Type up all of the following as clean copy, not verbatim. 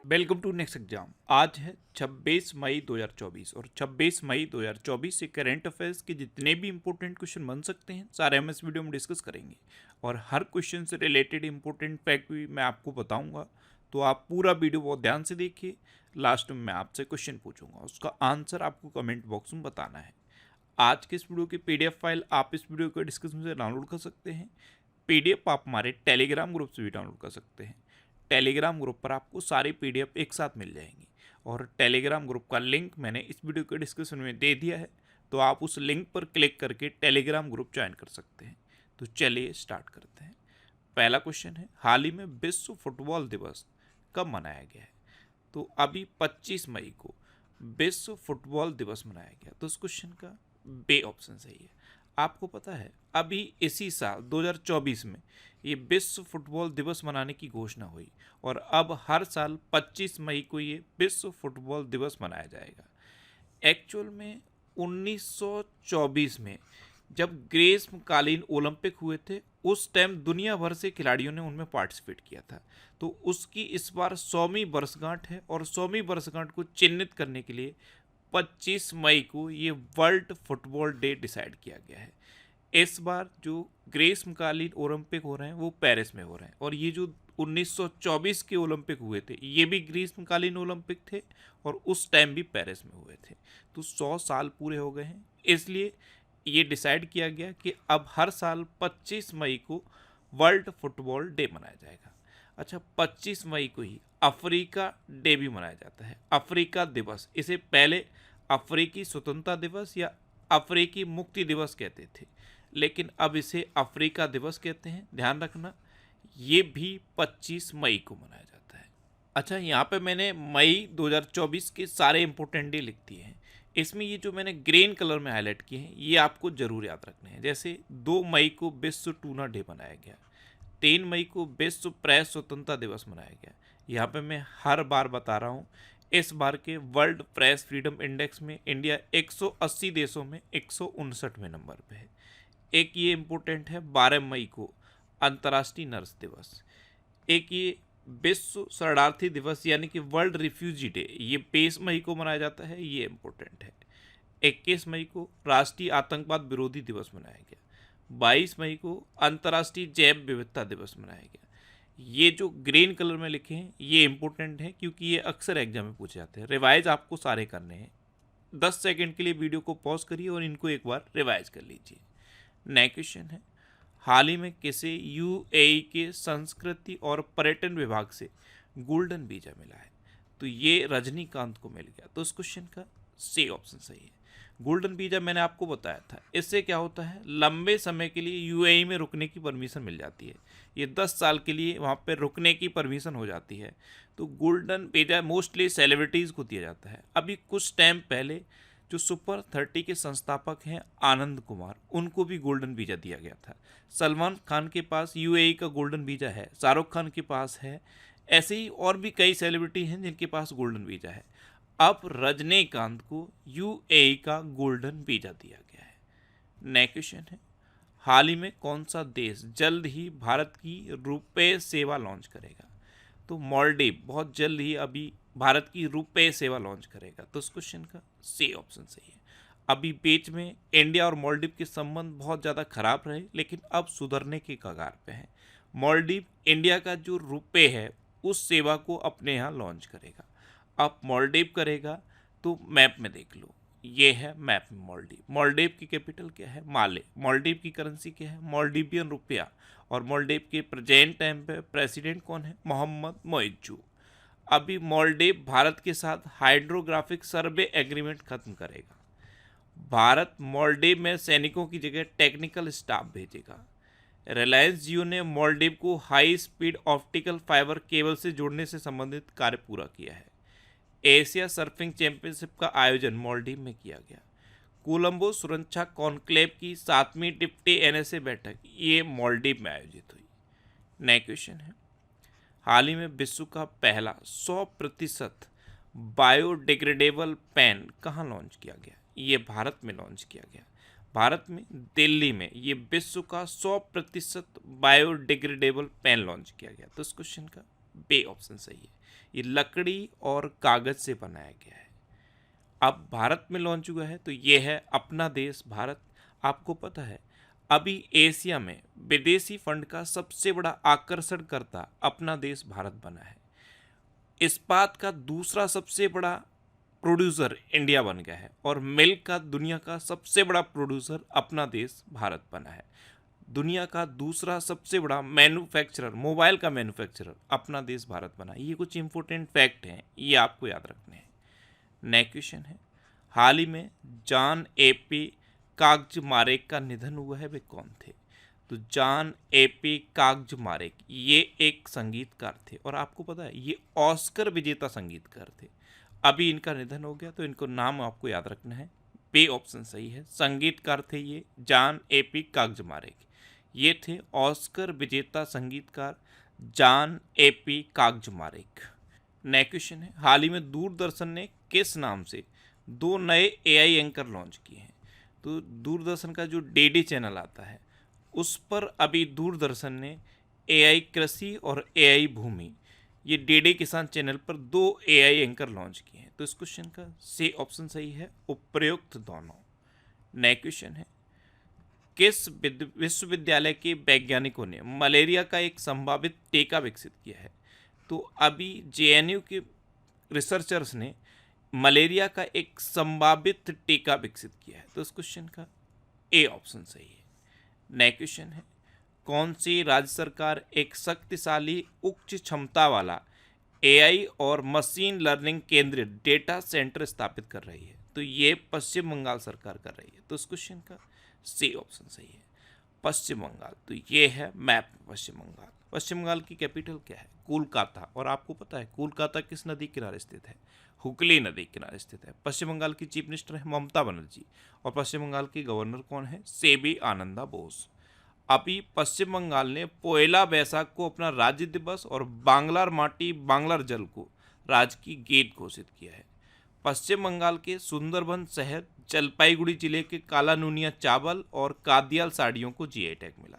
Welcome to next exam. आज है 26 मई 2024 और 26 मई 2024 से करंट अफेयर्स के जितने भी इंपॉर्टेंट क्वेश्चन बन सकते हैं सारे हम इस वीडियो में डिस्कस करेंगे और हर क्वेश्चन से रिलेटेड इंपॉर्टेंट फैक्ट भी मैं आपको बताऊंगा। तो आप पूरा वीडियो बहुत ध्यान से देखिए। लास्ट में मैं आपसे क्वेश्चन पूछूंगा, उसका आंसर आपको कमेंट बॉक्स में बताना है। आज के इस वीडियो की पीडीएफ फाइल आप इस वीडियो के डिस्क्रिप्शन से डाउनलोड कर सकते हैं। पीडीएफ आप हमारे टेलीग्राम ग्रुप से भी डाउनलोड कर सकते हैं। टेलीग्राम ग्रुप पर आपको सारी पीडीएफ एक साथ मिल जाएंगी और टेलीग्राम ग्रुप का लिंक मैंने इस वीडियो के डिस्क्रिप्शन में दे दिया है, तो आप उस लिंक पर क्लिक करके टेलीग्राम ग्रुप ज्वाइन कर सकते हैं। तो चलिए स्टार्ट करते हैं। पहला क्वेश्चन है, हाल ही में विश्व फुटबॉल दिवस कब मनाया गया है? तो अभी 25 मई को विश्व फुटबॉल दिवस मनाया गया। तो इस क्वेश्चन का बे ऑप्शन सही है। आपको पता है अभी इसी साल 2024 में ये विश्व फुटबॉल दिवस मनाने की घोषणा हुई और अब हर साल 25 मई को ये विश्व फुटबॉल दिवस मनाया जाएगा। एक्चुअल में 1924 में जब ग्रीष्मकालीन ओलंपिक हुए थे उस टाइम दुनिया भर से खिलाड़ियों ने उनमें पार्टिसिपेट किया था। तो उसकी इस बार 100वीं वर्षगांठ है और 100वीं वर्षगांठ को चिन्हित करने के लिए 25 मई को ये वर्ल्ड फुटबॉल डे डिसाइड किया गया है। इस बार जो ग्रीष्मकालीन ओलंपिक हो रहे हैं वो पेरिस में हो रहे हैं और ये जो 1924 के ओलंपिक हुए थे ये भी ग्रीष्मकालीन ओलंपिक थे और उस टाइम भी पेरिस में हुए थे। तो 100 साल पूरे हो गए हैं, इसलिए ये डिसाइड किया गया कि अब हर साल 25 मई को वर्ल्ड फुटबॉल डे मनाया जाएगा। अच्छा, 25 मई को ही अफ्रीका डे भी मनाया जाता है, अफ्रीका दिवस। इसे पहले अफ्रीकी स्वतंत्रता दिवस या अफ्रीकी मुक्ति दिवस कहते थे, लेकिन अब इसे अफ्रीका दिवस कहते हैं। ध्यान रखना, ये भी 25 मई को मनाया जाता है। अच्छा, यहाँ पे मैंने मई 2024 के सारे इंपॉर्टेंट डे लिख दिए हैं। इसमें ये जो मैंने ग्रीन कलर में हाईलाइट किए हैं ये आपको जरूर याद रखने हैं। जैसे 2 मई को विश्व टूना डे मनाया गया, 3 मई को विश्व प्रेस स्वतंत्रता दिवस मनाया गया। यहाँ पे मैं हर बार बता रहा हूँ, इस बार के वर्ल्ड प्रेस फ्रीडम इंडेक्स में इंडिया 180 देशों में 159वें नंबर पे है। एक ये इम्पोर्टेंट है, 12 मई को अंतर्राष्ट्रीय नर्स दिवस। एक ये विश्व शरणार्थी दिवस यानी कि वर्ल्ड रिफ्यूजी डे, ये 23 मई को मनाया जाता है, ये इम्पोर्टेंट है। 21 मई को राष्ट्रीय आतंकवाद विरोधी दिवस मनाया गया। 22 मई को अंतर्राष्ट्रीय जैव विविधता दिवस मनाया गया। ये जो ग्रीन कलर में लिखे हैं ये इंपॉर्टेंट है क्योंकि ये अक्सर एग्जाम में पूछे जाते हैं। रिवाइज आपको सारे करने हैं। 10 सेकंड के लिए वीडियो को पॉज करिए और इनको एक बार रिवाइज कर लीजिए। नेक्स्ट क्वेश्चन है, हाल ही में किसे यूएई के संस्कृति और पर्यटन विभाग से गोल्डन वीजा मिला है? तो ये रजनीकांत को मिल गया। तो इस क्वेश्चन का सी ऑप्शन सही है। गोल्डन वीजा मैंने आपको बताया था, इससे क्या होता है, लंबे समय के लिए यूएई में रुकने की परमिशन मिल जाती है। ये 10 साल के लिए वहाँ पर रुकने की परमिशन हो जाती है। तो गोल्डन वीजा मोस्टली सेलिब्रिटीज़ को दिया जाता है। अभी कुछ टाइम पहले जो सुपर 30 के संस्थापक हैं आनंद कुमार, उनको भी गोल्डन वीजा दिया गया था। सलमान खान के पास यूएई का गोल्डन वीजा है, शाहरुख खान के पास है, ऐसे ही और भी कई सेलिब्रिटी हैं जिनके पास गोल्डन वीजा है। अब रजनीकांत को यूएई का गोल्डन वीजा दिया गया है। नेक्स्ट क्वेश्चन है, हाल ही में कौन सा देश जल्द ही भारत की रुपए सेवा लॉन्च करेगा? तो मालदीव बहुत जल्द ही अभी भारत की रुपए सेवा लॉन्च करेगा। तो इस क्वेश्चन का सी ऑप्शन सही है। अभी बीच में इंडिया और मालदीव के संबंध बहुत ज़्यादा खराब रहे, लेकिन अब सुधरने के कगार पे हैं। मालदीव इंडिया का जो रुपए है उस सेवा को अपने यहाँ लॉन्च करेगा। अब मालदीव करेगा तो मैप में देख लो, ये है मैप में मालदीव। मालदीव की कैपिटल क्या है? माले। मालदीव की करेंसी क्या है? मालदीवियन रुपया। और मालदीव के प्रेजेंट टाइम पे प्रेसिडेंट कौन है? मोहम्मद मोइज्जू। अभी मालदीव भारत के साथ हाइड्रोग्राफिक सर्वे एग्रीमेंट खत्म करेगा। भारत मालदीव में सैनिकों की जगह टेक्निकल स्टाफ भेजेगा। रिलायंस जियो ने मालदीव को high speed optical fibre cable से जोड़ने से संबंधित कार्य पूरा किया है। एशिया सर्फिंग चैंपियनशिप का आयोजन मालदीव में किया गया। कोलंबो सुरक्षा कॉन्क्लेव की 7वीं डिप्टी एनएसए बैठक ये मालदीव में आयोजित हुई। नेक्स्ट क्वेश्चन है, हाल ही में विश्व का पहला 100% बायोडिग्रेडेबल पेन कहाँ लॉन्च किया गया? ये भारत में लॉन्च किया गया। भारत में दिल्ली में ये विश्व का 100% बायोडिग्रेडेबल पेन लॉन्च किया गया। तो इस क्वेश्चन का बे ऑप्शन सही है। ये लकड़ी और कागज से बनाया गया है। अब भारत में लॉन्च हुआ है, तो ये है अपना देश भारत। आपको पता है अभी एशिया में विदेशी फंड का सबसे बड़ा आकर्षण करता अपना देश भारत बना है। इस्पात का दूसरा सबसे बड़ा प्रोड्यूसर इंडिया बन गया है और मिल्क का दुनिया का सबसे बड़ा प्रोड्यूसर अपना देश भारत बना है। दुनिया का दूसरा सबसे बड़ा मैन्युफैक्चरर, मोबाइल का मैन्युफैक्चरर अपना देश भारत बना है। ये कुछ इंपॉर्टेंट फैक्ट हैं, ये आपको याद रखने हैं। नेक्स्ट क्वेश्चन है, हाल ही में जॉन ए.पी. कागजमारेक का निधन हुआ है, वे कौन थे? तो जॉन ए.पी. कागजमारेक ये एक संगीतकार थे और आपको पता है ये ऑस्कर विजेता संगीतकार थे। अभी इनका निधन हो गया, तो इनको नाम आपको याद रखना है। बे ऑप्शन सही है। संगीतकार थे ये जॉन ए.पी. कागजमारेक। ये थे ऑस्कर विजेता संगीतकार जॉन ए.पी. कागजमारेक। नेक्स्ट क्वेश्चन है, हाल ही में दूरदर्शन ने किस नाम से 2 नए एआई एंकर लॉन्च किए हैं? तो दूरदर्शन का जो डीडी चैनल आता है उस पर अभी दूरदर्शन ने एआई कृषि और एआई भूमि, ये डीडी किसान चैनल पर 2 एआई एंकर लॉन्च किए हैं। तो इस क्वेश्चन का सी ऑप्शन सही है, उपयुक्त दोनों। नेक्स्ट क्वेश्चन है, किस विश्वविद्यालय के वैज्ञानिकों ने मलेरिया का एक संभावित टीका विकसित किया है? तो अभी जेएनयू के रिसर्चर्स ने मलेरिया का एक संभावित टीका विकसित किया है। तो इस क्वेश्चन का ए ऑप्शन सही है। नेक्स्ट क्वेश्चन है, कौन सी राज्य सरकार एक शक्तिशाली उच्च क्षमता वाला एआई और मशीन लर्निंग केंद्रित डेटा सेंटर स्थापित कर रही है? तो ये पश्चिम बंगाल सरकार कर रही है। तो इस क्वेश्चन का सी ऑप्शन सही है, पश्चिम बंगाल। तो ये है मैप पश्चिम बंगाल। पश्चिम बंगाल की कैपिटल क्या है? कोलकाता। और आपको पता है कोलकाता किस नदी किनारे स्थित है? हुगली नदी किनारे स्थित है। पश्चिम बंगाल की चीफ मिनिस्टर है ममता बनर्जी और पश्चिम बंगाल की गवर्नर कौन है? सेबी आनंदा बोस। अभी पश्चिम बंगाल ने पोयला बैसाख को अपना राज्य दिवस और बांग्लार माटी बांग्लार जल को राजकीय गीत घोषित किया है। पश्चिम बंगाल के सुंदरबन शहर जलपाईगुड़ी जिले के काला नूनिया चावल और कादियाल साड़ियों को जीआई टैग मिला।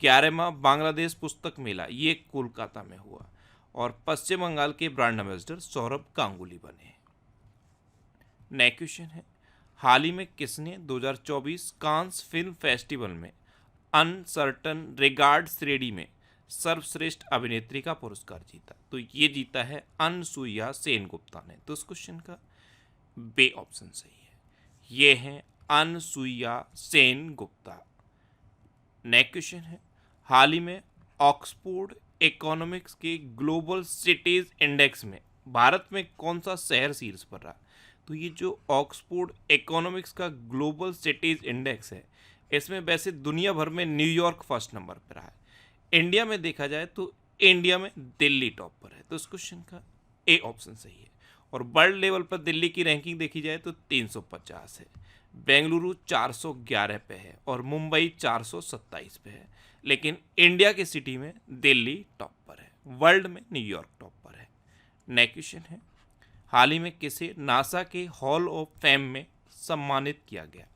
11वां बांग्लादेश पुस्तक मेला ये कोलकाता में हुआ और पश्चिम बंगाल के ब्रांड एम्बेसडर सौरभ गांगुली बने। नेक्स्ट क्वेश्चन है, हाल ही में किसने 2024 कांस फिल्म फेस्टिवल में अनसर्टन रिगार्ड श्रेणी में सर्वश्रेष्ठ अभिनेत्री का पुरस्कार जीता? तो ये जीता है अनसुईया सेन गुप्ता ने। तो इस क्वेश्चन का बे ऑप्शन सही है, ये है अनसुईया सेन गुप्ता। नेक्स्ट क्वेश्चन है, हाल ही में ऑक्सफोर्ड इकोनॉमिक्स के ग्लोबल सिटीज इंडेक्स में भारत में कौन सा शहर शीर्ष पर रहा? तो ये जो ऑक्सफोर्ड इकोनॉमिक्स का ग्लोबल सिटीज इंडेक्स है, इसमें वैसे दुनिया भर में न्यूयॉर्क फर्स्ट नंबर पर रहा है। इंडिया में देखा जाए तो इंडिया में दिल्ली टॉप पर है। तो इस क्वेश्चन का ए ऑप्शन सही है। और वर्ल्ड लेवल पर दिल्ली की रैंकिंग देखी जाए तो 350 है, बेंगलुरु 411 पे है और मुंबई 427 पे है। लेकिन इंडिया के सिटी में दिल्ली टॉप पर है, वर्ल्ड में न्यूयॉर्क टॉप पर है। नेक्स्ट क्वेश्चन है, हाल ही में किसे नासा के हॉल ऑफ फेम में सम्मानित किया गया?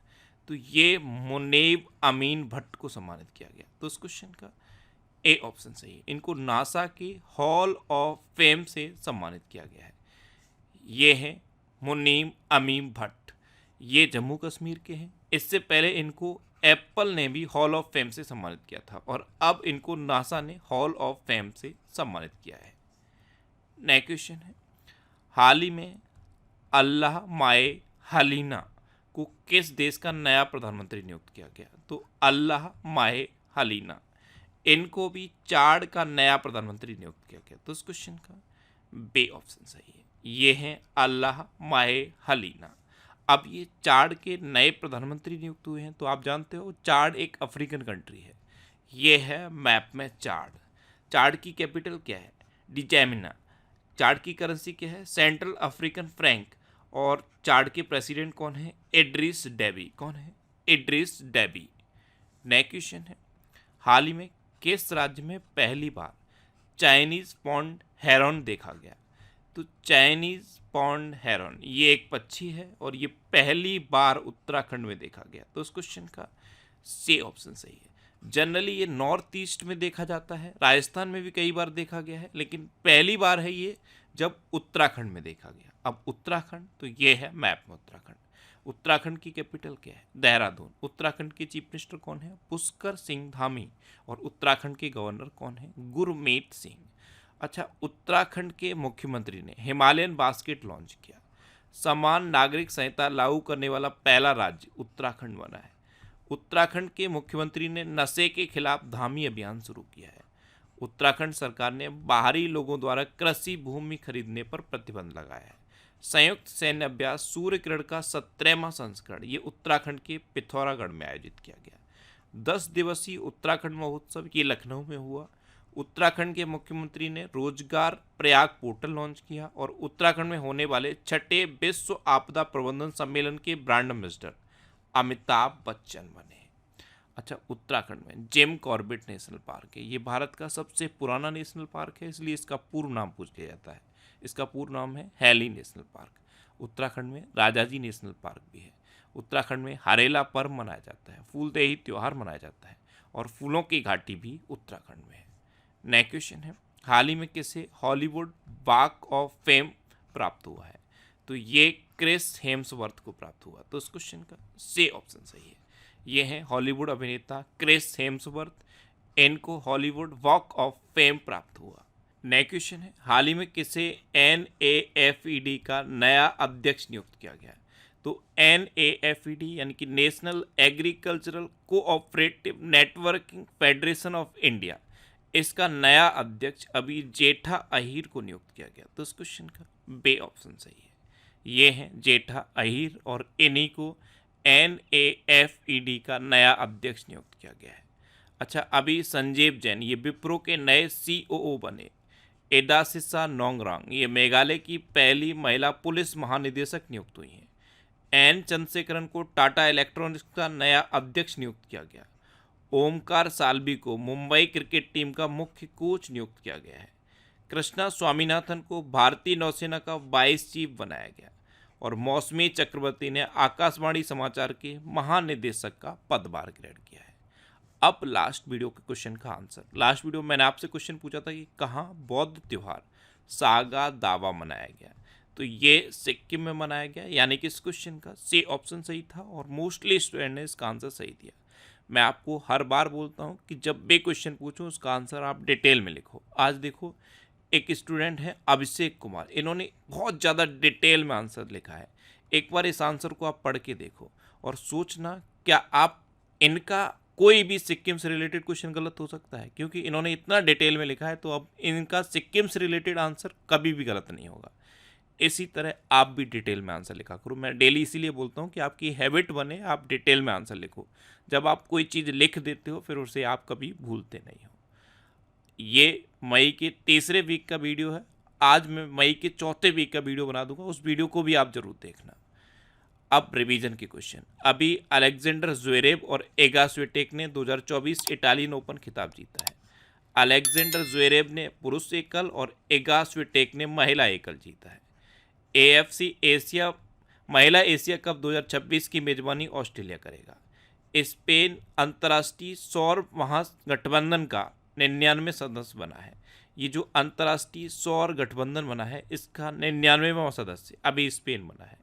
तो ये मुनीब अमीन भट्ट को सम्मानित किया गया। तो इस क्वेश्चन का ए ऑप्शन सही है, इनको नासा के हॉल ऑफ फेम से सम्मानित किया गया है। ये है मुनीब अमीन भट्ट, ये जम्मू कश्मीर के हैं। इससे पहले इनको एप्पल ने भी हॉल ऑफ फेम से सम्मानित किया था और अब इनको नासा ने हॉल ऑफ फेम से सम्मानित किया है। नेक्स्ट क्वेश्चन है, हाल ही में अल्लाह माए हलीना को किस देश का नया प्रधानमंत्री नियुक्त किया गया? तो अल्लाह माए हलीना, इनको भी चाड का नया प्रधानमंत्री नियुक्त किया गया। तो इस क्वेश्चन का बे ऑप्शन सही है, ये है अल्लाह माए हलीना। अब ये चाड के नए प्रधानमंत्री नियुक्त हुए हैं। तो आप जानते हो चाड एक अफ्रीकन कंट्री है। ये है मैप में चाड। चाड की कैपिटल क्या है? डिजैमिना। चाड की करेंसी क्या है? Central African franc. और चाड के प्रेसिडेंट कौन है? Idriss Deby. कौन है? Idriss Debbie. नेक्स्ट क्वेश्चन है, हाल ही में किस राज्य में पहली बार चाइनीज पॉन्ड हेरॉन देखा गया? तो चाइनीज पॉन्ड हेरॉन ये एक पक्षी है और ये पहली बार उत्तराखंड में देखा गया। तो इस क्वेश्चन का सी ऑप्शन सही है, जनरली ये नॉर्थ ईस्ट में देखा जाता है, राजस्थान में भी कई बार देखा गया है, लेकिन पहली बार है ये जब उत्तराखंड में देखा गया। अब उत्तराखंड, तो ये है मैप में उत्तराखंड। उत्तराखंड की कैपिटल क्या है? देहरादून। उत्तराखंड के चीफ मिनिस्टर कौन है? पुष्कर सिंह धामी। और उत्तराखंड के गवर्नर कौन है? गुरमीत सिंह। अच्छा, उत्तराखंड के मुख्यमंत्री ने हिमालयन बास्केट लॉन्च किया। समान नागरिक संहिता लागू करने वाला पहला राज्य उत्तराखंड बना है। उत्तराखंड के मुख्यमंत्री ने नशे के खिलाफ धामी अभियान शुरू किया है। उत्तराखंड सरकार ने बाहरी लोगों द्वारा कृषि भूमि खरीदने पर प्रतिबंध लगाया है। संयुक्त सैन्य अभ्यास सूर्य किरण का 17वां संस्करण ये उत्तराखंड के पिथौरागढ़ में आयोजित किया गया। 10 दिवसीय उत्तराखंड महोत्सव ये लखनऊ में हुआ। उत्तराखंड के मुख्यमंत्री ने रोजगार प्रयाग पोर्टल लॉन्च किया। और उत्तराखंड में होने वाले 6ठे विश्व आपदा प्रबंधन सम्मेलन के ब्रांड एम्बेसडर अमिताभ बच्चन बने। अच्छा, उत्तराखंड में जिम कॉर्बेट नेशनल पार्क है। ये भारत का सबसे पुराना नेशनल पार्क है, इसलिए इसका पूर्ण नाम पूछ लिया जाता है। इसका पूर्ण नाम है हैली नेशनल पार्क। उत्तराखंड में राजाजी नेशनल पार्क भी है। उत्तराखंड में हरेला पर्व मनाया जाता है, फूलदेही त्यौहार मनाया जाता है, और फूलों की घाटी भी उत्तराखंड में है। नेक्स्ट क्वेश्चन है, हाल ही में किसे हॉलीवुड वॉक ऑफ फेम प्राप्त हुआ है? तो ये क्रिस हेम्सवर्थ को प्राप्त हुआ। तो इस क्वेश्चन का सी ऑप्शन सही है। ये है हॉलीवुड अभिनेता क्रिस हेम्सवर्थ, इनको हॉलीवुड वॉक ऑफ फेम प्राप्त हुआ। नेक्स्ट क्वेश्चन है, हाल ही में किसे NAFED का नया अध्यक्ष नियुक्त किया गया है? तो NAFED यानी कि national agricultural cooperative networking federation of India, इसका नया अध्यक्ष अभी जेठा अहीर को नियुक्त किया गया। तो इस क्वेश्चन का बे ऑप्शन सही है। ये हैं जेठा अहीर, और इन्हीं को NAFED का नया अध्यक्ष नियुक्त किया गया है। अच्छा, अभी संजीव जैन ये विप्रो के नए COO बने। एडासिसा नोंगरांग ये मेघालय की पहली महिला पुलिस महानिदेशक नियुक्त हुई हैं। N चंद्रशेखरन को टाटा इलेक्ट्रॉनिक्स का नया अध्यक्ष नियुक्त किया गया। ओमकार साल्वी को मुंबई क्रिकेट टीम का मुख्य कोच नियुक्त किया गया है। कृष्णा स्वामीनाथन को भारतीय नौसेना का वाइस चीफ बनाया गया। और मौसमी चक्रवर्ती ने आकाशवाणी समाचार के महानिदेशक का पदभार ग्रहण किया है। अब लास्ट वीडियो के क्वेश्चन का आंसर। लास्ट वीडियो में मैंने आपसे क्वेश्चन पूछा था कि कहाँ बौद्ध त्योहार सागा दावा मनाया गया? तो ये सिक्किम में मनाया गया, यानी कि इस क्वेश्चन का सी ऑप्शन सही था, और मोस्टली स्टूडेंट ने इसका आंसर सही दिया। मैं आपको हर बार बोलता हूँ कि जब भी क्वेश्चन पूछो उसका आंसर आप डिटेल में लिखो। आज देखो, एक स्टूडेंट है अभिषेक कुमार, इन्होंने बहुत ज़्यादा डिटेल में आंसर लिखा है। एक बार इस आंसर को आप पढ़ के देखो और सोचना क्या आप इनका कोई भी सिक्किम से रिलेटेड क्वेश्चन गलत हो सकता है, क्योंकि इन्होंने इतना डिटेल में लिखा है, तो अब इनका सिक्किम से रिलेटेड आंसर कभी भी गलत नहीं होगा। इसी तरह आप भी डिटेल में आंसर लिखा करो। मैं डेली इसीलिए बोलता हूँ कि आपकी हैबिट बने, आप डिटेल में आंसर लिखो। जब आप कोई चीज़ लिख देते हो फिर उसे आप कभी भूलते नहीं हो। ये मई के तीसरे वीक का वीडियो है। आज मैं मई के चौथे वीक का वीडियो बना दूंगा, उस वीडियो को भी आप जरूर देखना। अब रिवीजन के क्वेश्चन। अभी अलेक्जेंडर ज्वेरेव और एगा स्विटेक ने 2024 इटालियन ओपन खिताब जीता है। अलेक्जेंडर ज्वेरेव ने पुरुष एकल और एगा स्विटेक ने महिला एकल जीता है। AFC एशिया महिला एशिया कप 2026 की मेजबानी ऑस्ट्रेलिया करेगा। स्पेन अंतर्राष्ट्रीय सौर महागठबंधन का 99 सदस्य बना है। ये जो अंतर्राष्ट्रीय सौर गठबंधन बना है इसका 99वां सदस्य अभी स्पेन बना है।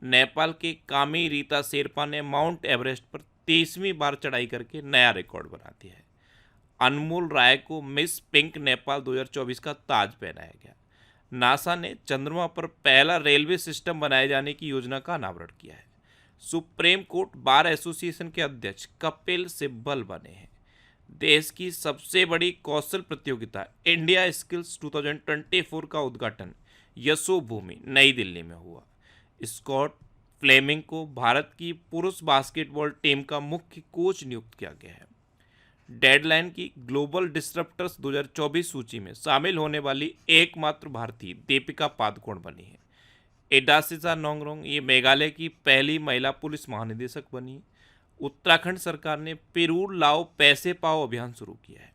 नेपाल के कामी रीता शेरपा ने माउंट एवरेस्ट पर 23वीं बार चढ़ाई करके नया रिकॉर्ड बना दिया है। अनमोल राय को मिस पिंक नेपाल 2024 का ताज पहनाया गया। नासा ने चंद्रमा पर पहला रेलवे सिस्टम बनाए जाने की योजना का अनावरण किया है। सुप्रीम कोर्ट बार एसोसिएशन के अध्यक्ष कपिल सिब्बल बने हैं। देश की सबसे बड़ी कौशल प्रतियोगिता इंडिया स्किल्स 2024 का उद्घाटन यशोभूमि नई दिल्ली में हुआ। स्कॉट फ्लेमिंग को भारत की पुरुष बास्केटबॉल टीम का मुख्य कोच नियुक्त किया गया है। डेडलाइन की ग्लोबल डिस्रप्टर्स 2024 सूची में शामिल होने वाली एकमात्र भारतीय दीपिका पादुकोण बनी है। एडासिसा नोंगरोंग ये मेघालय की पहली महिला पुलिस महानिदेशक बनी। उत्तराखंड सरकार ने पेरूर लाओ पैसे पाओ अभियान शुरू किया है।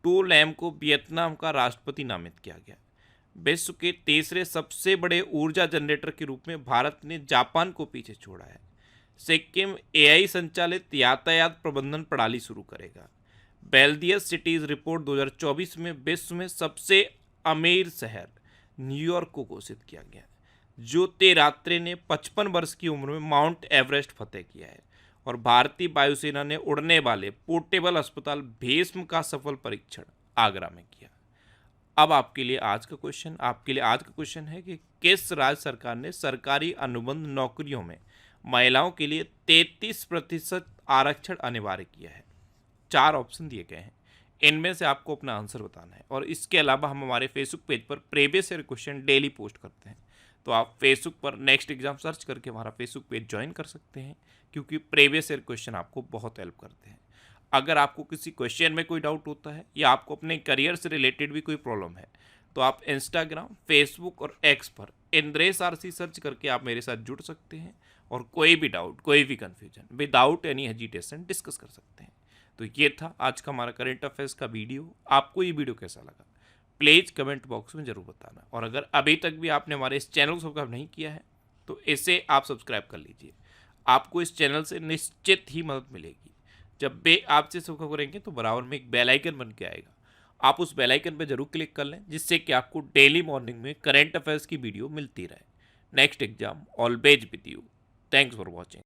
टू लैम को वियतनाम का राष्ट्रपति नामित किया गया। विश्व के तीसरे सबसे बड़े ऊर्जा जनरेटर के रूप में भारत ने जापान को पीछे छोड़ा है। सिक्किम एआई संचालित यातायात प्रबंधन प्रणाली शुरू करेगा। बेल्दियस सिटीज रिपोर्ट 2024 में विश्व में सबसे अमीर शहर न्यूयॉर्क को घोषित किया गया। ज्योति रात्रे ने 55 वर्ष की उम्र में माउंट एवरेस्ट फतेह किया है। और भारतीय वायुसेना ने उड़ने वाले पोर्टेबल अस्पताल भीष्म का सफल परीक्षण आगरा में किया। अब आपके लिए आज का क्वेश्चन है कि किस राज्य सरकार ने सरकारी अनुबंध नौकरियों में महिलाओं के लिए 33% आरक्षण अनिवार्य किया है। 4 ऑप्शन दिए गए हैं, इनमें से आपको अपना आंसर बताना है। और इसके अलावा हम हमारे फेसबुक पेज पर previous year question daily post करते हैं, तो आप फेसबुक पर नेक्स्ट एग्जाम सर्च करके हमारा फेसबुक पेज ज्वाइन कर सकते हैं, क्योंकि प्रीवियस ईयर क्वेश्चन आपको बहुत हेल्प करते हैं। अगर आपको किसी क्वेश्चन में कोई डाउट होता है या आपको अपने करियर से रिलेटेड भी कोई प्रॉब्लम है, तो आप इंस्टाग्राम, फेसबुक और एक्स पर इंद्रेश आरसी सर्च करके आप मेरे साथ जुड़ सकते हैं और कोई भी डाउट, कोई भी confusion without any hesitation discuss कर सकते हैं। तो ये था आज का हमारा करंट अफेयर्स का वीडियो। आपको ये वीडियो कैसा लगा प्लीज़ कमेंट बॉक्स में ज़रूर बताना। और अगर अभी तक भी आपने हमारे इस चैनल को सब्सक्राइब नहीं किया है तो इसे आप सब्सक्राइब कर लीजिए। आपको इस चैनल से निश्चित ही मदद मिलेगी। जब भी आपसे सब्सक्राइब करेंगे तो बराबर में एक बेल आइकन बन के आएगा, आप उस बेल आइकन पर जरूर क्लिक कर लें, जिससे कि आपको डेली मॉर्निंग में करंट अफेयर्स की वीडियो मिलती रहे। Next exam always with you. Thanks for watching.